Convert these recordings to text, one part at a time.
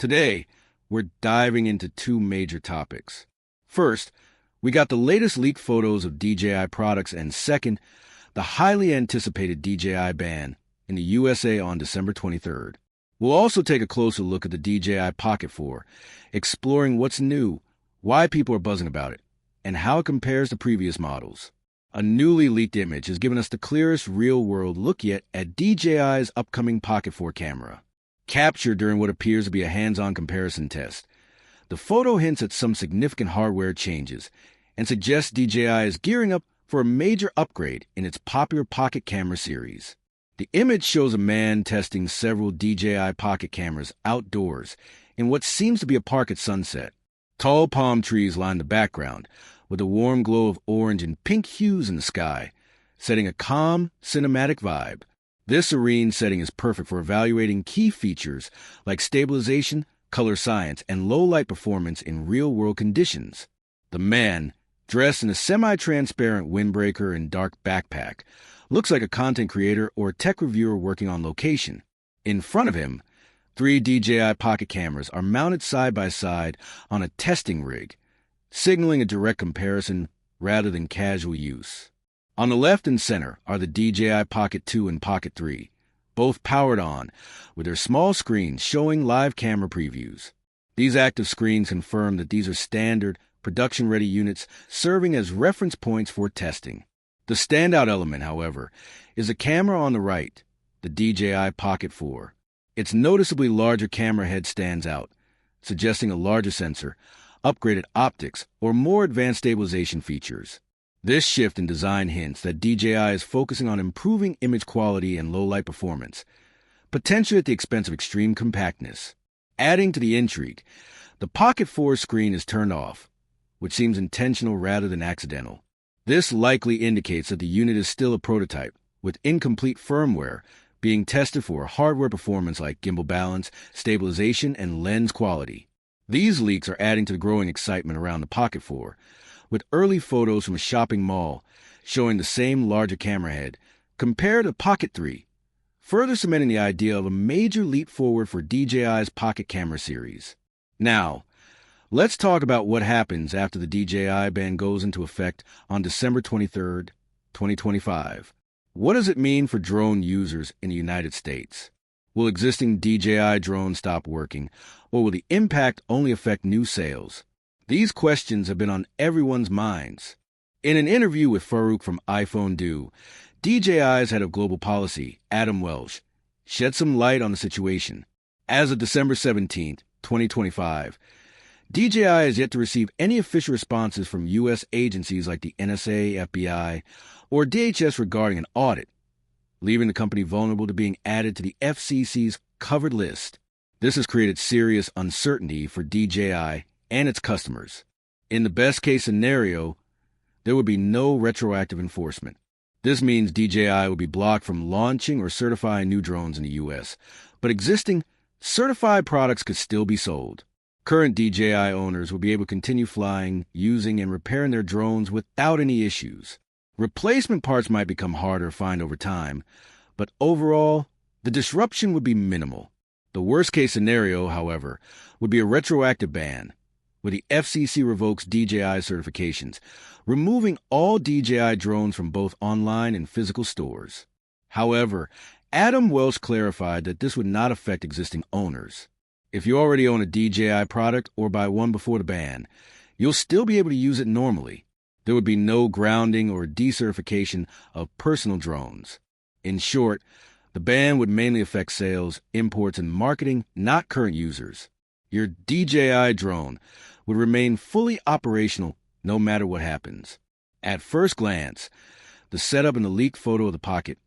Today, we're diving into two major topics. First, we got the latest leaked photos of DJI products, and second, the highly anticipated DJI ban in the USA on December 23rd. We'll also take a closer look at the DJI Pocket 4, exploring what's new, why people are buzzing about it, and how it compares to previous models. A newly leaked image has given us the clearest real-world look yet at DJI's upcoming Pocket 4 camera. Captured during what appears to be a hands-on comparison test, the photo hints at some significant hardware changes and suggests DJI is gearing up for a major upgrade in its popular Pocket camera series. The image shows a man testing several DJI Pocket cameras outdoors in what seems to be a park at sunset. Tall palm trees line the background, with a warm glow of orange and pink hues in the sky, setting a calm, cinematic vibe. This serene setting is perfect for evaluating key features like stabilization, color science, and low-light performance in real-world conditions. The man, dressed in a semi-transparent windbreaker and dark backpack, looks like a content creator or tech reviewer working on location. In front of him, 3 DJI Pocket cameras are mounted side by side on a testing rig, signaling a direct comparison rather than casual use. On the left and center are the DJI Pocket 2 and Pocket 3, both powered on, with their small screens showing live camera previews. These active screens confirm that these are standard, production-ready units serving as reference points for testing. The standout element, however, is the camera on the right, the DJI Pocket 4. Its noticeably larger camera head stands out, suggesting a larger sensor, upgraded optics, or more advanced stabilization features. This shift in design hints that DJI is focusing on improving image quality and low-light performance, potentially at the expense of extreme compactness. Adding to the intrigue, the Pocket 4 screen is turned off, which seems intentional rather than accidental. This likely indicates that the unit is still a prototype, with incomplete firmware being tested for hardware performance like gimbal balance, stabilization, and lens quality. These leaks are adding to the growing excitement around the Pocket 4, with early photos from a shopping mall showing the same larger camera head compared to Pocket 3, further cementing the idea of a major leap forward for DJI's Pocket camera series. Now, let's talk about what happens after the DJI ban goes into effect on December 23rd, 2025. What does it mean for drone users in the United States? Will existing DJI drones stop working, or will the impact only affect new sales? These questions have been on everyone's minds. In an interview with Farouk from iPhone Do, DJI's head of global policy, Adam Welsh, shed some light on the situation. As of December 17, 2025, DJI has yet to receive any official responses from U.S. agencies like the NSA, FBI, or DHS regarding an audit, leaving the company vulnerable to being added to the FCC's covered list. This has created serious uncertainty for DJI and its customers. In the best-case scenario, there would be no retroactive enforcement. This means DJI would be blocked from launching or certifying new drones in the U.S., but existing certified products could still be sold. Current DJI owners will be able to continue flying, using, and repairing their drones without any issues. Replacement parts might become harder to find over time, but overall, the disruption would be minimal. The worst-case scenario, however, would be a retroactive ban, where the FCC revokes DJI certifications, removing all DJI drones from both online and physical stores. However, Adam Welsh clarified that this would not affect existing owners. If you already own a DJI product or buy one before the ban, you'll still be able to use it normally. There would be no grounding or decertification of personal drones. In short, the ban would mainly affect sales, imports, and marketing, not current users. Your DJI drone would remain fully operational no matter what happens. At first glance, the setup in the leaked photo of the Pocket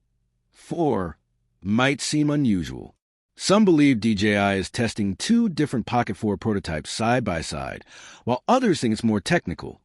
4 might seem unusual. Some believe DJI is testing 2 different Pocket 4 prototypes side by side, while others think it's more technical,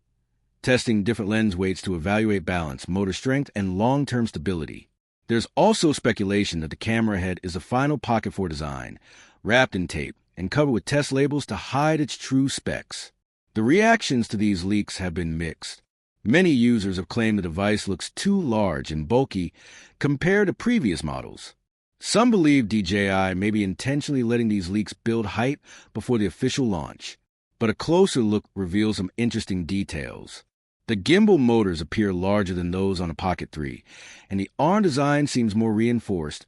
testing different lens weights to evaluate balance, motor strength, and long-term stability. There's also speculation that the camera head is the final Pocket 4 design, wrapped in tape and covered with test labels to hide its true specs. The reactions to these leaks have been mixed. Many users have claimed the device looks too large and bulky compared to previous models. Some believe DJI may be intentionally letting these leaks build hype before the official launch, but a closer look reveals some interesting details. The gimbal motors appear larger than those on a Pocket 3, and the arm design seems more reinforced,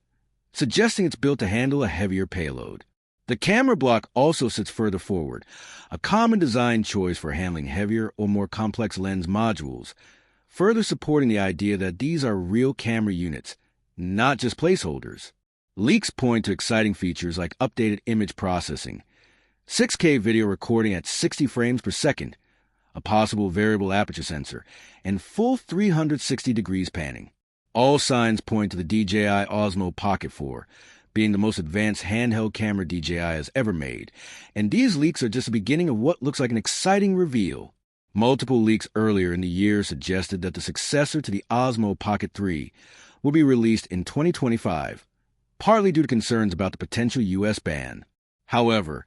suggesting it's built to handle a heavier payload. The camera block also sits further forward, a common design choice for handling heavier or more complex lens modules, further supporting the idea that these are real camera units, not just placeholders. Leaks point to exciting features like updated image processing, 6K video recording at 60 frames per second, a possible variable aperture sensor, and full 360 degrees panning. All signs point to the DJI Osmo Pocket 4 being the most advanced handheld camera DJI has ever made, and these leaks are just the beginning of what looks like an exciting reveal. Multiple leaks earlier in the year suggested that the successor to the Osmo Pocket 3 will be released in 2025, partly due to concerns about the potential U.S. ban. However,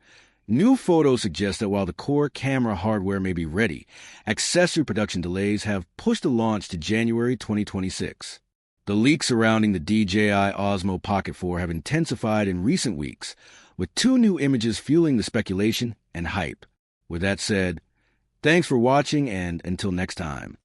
new photos suggest that while the core camera hardware may be ready, accessory production delays have pushed the launch to January 2026. The leaks surrounding the DJI Osmo Pocket 4 have intensified in recent weeks, with 2 new images fueling the speculation and hype. With that said, thanks for watching, and until next time.